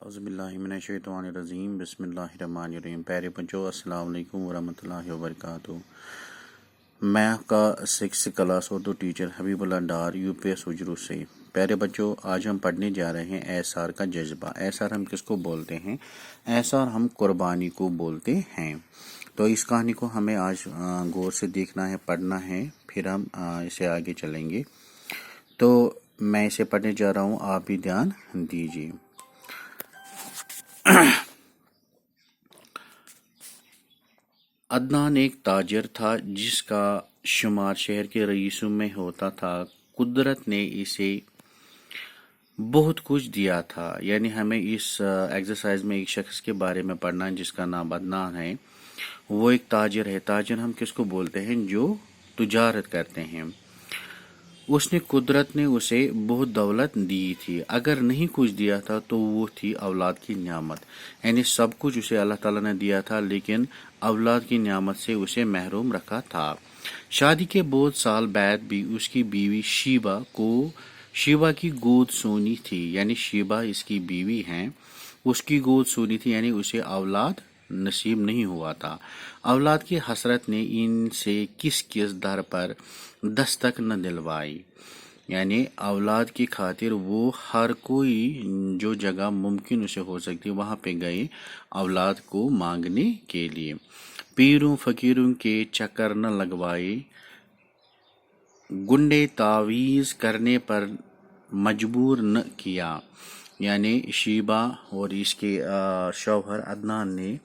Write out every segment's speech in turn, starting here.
اعوذ باللہ من الشیطان الرجیم بسم اللہ الرحمن الرحیم۔ پیارے بچوں، السلام علیکم ورحمۃ اللہ وبرکاتہ۔ میں آپ کا 6th کلاس اردو ٹیچر حبیب اللہ ڈار UPS اجرو سے۔ پیارے بچوں، آج ہم پڑھنے جا رہے ہیں اعصار کا جذبہ۔ اعصار ہم کس کو بولتے ہیں؟ اعصار ہم قربانی کو بولتے ہیں۔ تو اس کہانی کو ہمیں آج غور سے دیکھنا ہے، پڑھنا ہے، پھر ہم اسے آگے چلیں گے۔ تو میں اسے پڑھنے جا رہا ہوں، آپ بھی دھیان دیجیے۔ عدنان ایک تاجر تھا جس کا شمار شہر کے رئیسوں میں ہوتا تھا۔ قدرت نے اسے بہت کچھ دیا تھا، یعنی ہمیں اس ایکسرسائز میں ایک شخص کے بارے میں پڑھنا ہے جس کا نام عدنان ہے۔ وہ ایک تاجر ہے۔ تاجر ہم کس کو بولتے ہیں؟ جو تجارت کرتے ہیں۔ قدرت نے اسے بہت دولت دی تھی۔ اگر نہیں کچھ دیا تھا تو وہ تھی اولاد کی نعمت، یعنی سب کچھ اسے اللہ تعالیٰ نے دیا تھا، لیکن اولاد کی نعمت سے اسے محروم رکھا تھا۔ شادی کے بہت سال بعد بھی اس کی بیوی شیبہ کی گود سونی تھی، یعنی شیبہ اس کی بیوی ہیں، اس کی گود سونی تھی، یعنی اسے اولاد نصیب نہیں ہوا تھا۔ اولاد کی حسرت نے ان سے کس در پر دستک نہ دلوائی، یعنی اولاد کی خاطر وہ ہر کوئی جو جگہ ممکن اسے ہو سکتی وہاں پہ گئے اولاد کو مانگنے کے لیے۔ پیروں فقیروں کے چکر نہ لگوائے، گنڈے تعویذ کرنے پر مجبور نہ کیا، یعنی شیبہ اور اس کے شوہر عدنان نے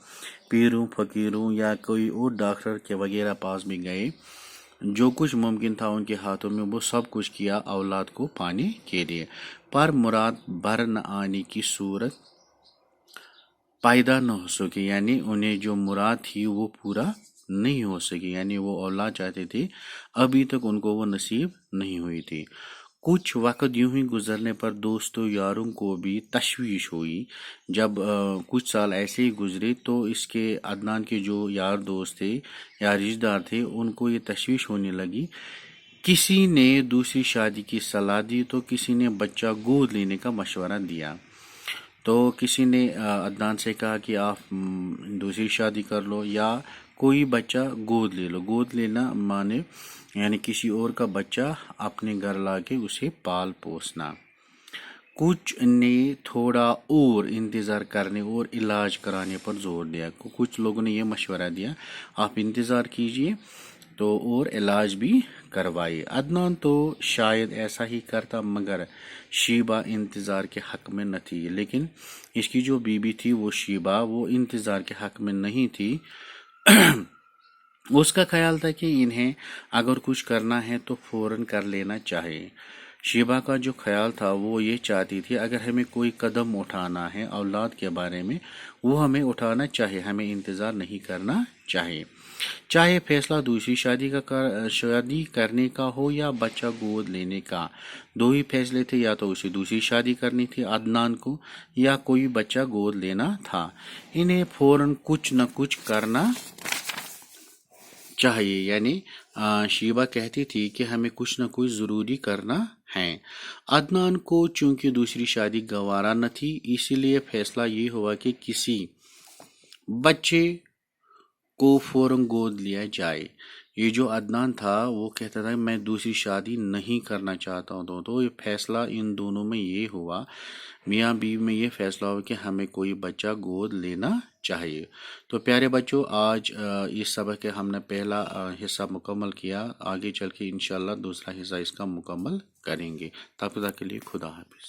پیروں فقیروں یا کوئی اور ڈاکٹر کے وغیرہ پاس بھی گئے، جو کچھ ممکن تھا ان کے ہاتھوں میں وہ سب کچھ کیا اولاد کو پانے کے لیے، پر مراد بھر نہ آنے کی صورت پیدا نہ ہو سکی، یعنی انہیں جو مراد تھی وہ پورا نہیں ہو سکی، یعنی وہ اولاد چاہتے تھے، ابھی تک ان کو وہ نصیب نہیں ہوئی تھی۔ کچھ وقت یوں ہی گزرنے پر دوستوں یاروں کو بھی تشویش ہوئی۔ جب کچھ سال ایسے ہی گزرے تو اس کے عدنان کے جو یار دوست تھے یا رشتہ دار تھے ان کو یہ تشویش ہونے لگی۔ کسی نے دوسری شادی کی صلاح دی تو کسی نے بچہ گود لینے کا مشورہ دیا۔ تو کسی نے عدنان سے کہا کہ آپ دوسری شادی کر لو یا کوئی بچہ گود لے لو۔ گود لینا مانے یعنی کسی اور کا بچہ اپنے گھر لا کے اسے پال پوسنا۔ کچھ نے تھوڑا اور انتظار کرنے اور علاج کرانے پر زور دیا۔ کچھ لوگوں نے یہ مشورہ دیا آپ انتظار کیجئے تو اور علاج بھی کروائے۔ عدنان تو شاید ایسا ہی کرتا، مگر شیبہ انتظار کے حق میں نہ تھی، لیکن اس کی جو بیوی تھی وہ شیبہ وہ انتظار کے حق میں نہیں تھی۔ اس کا خیال تھا کہ انہیں اگر کچھ کرنا ہے تو فوراً کر لینا چاہیے۔ شیبہ کا جو خیال تھا وہ یہ چاہتی تھی اگر ہمیں کوئی قدم اٹھانا ہے اولاد کے بارے میں وہ ہمیں اٹھانا چاہیے، ہمیں انتظار نہیں کرنا چاہیے، چاہے فیصلہ دوسری شادی کرنے کا ہو یا بچہ گود لینے کا۔ دو ہی فیصلے تھے، یا تو اسے دوسری شادی کرنی تھی عدنان کو یا کوئی بچہ گود لینا تھا۔ انہیں فوراً کچھ نہ کچھ کرنا چاہیے، یعنی شیبہ کہتی تھی کہ ہمیں کچھ نہ کچھ ضروری کرنا ہے۔ عدنان کو چونکہ دوسری شادی گوارا نہ تھی، اسی لیے فیصلہ یہ ہوا کہ کسی بچے کو فوراً گود لیا جائے۔ یہ جو عدنان تھا وہ کہتا تھا میں دوسری شادی نہیں کرنا چاہتا ہوں، تو یہ فیصلہ ان دونوں میں یہ ہوا، میاں بیوی میں یہ فیصلہ ہوا کہ ہمیں کوئی بچہ گود لینا چاہیے۔ تو پیارے بچوں، آج اس سبق کے ہم نے پہلا حصہ مکمل کیا، آگے چل کے انشاءاللہ دوسرا حصہ اس کا مکمل کریں گے۔ تب تک کے لیے خدا حافظ۔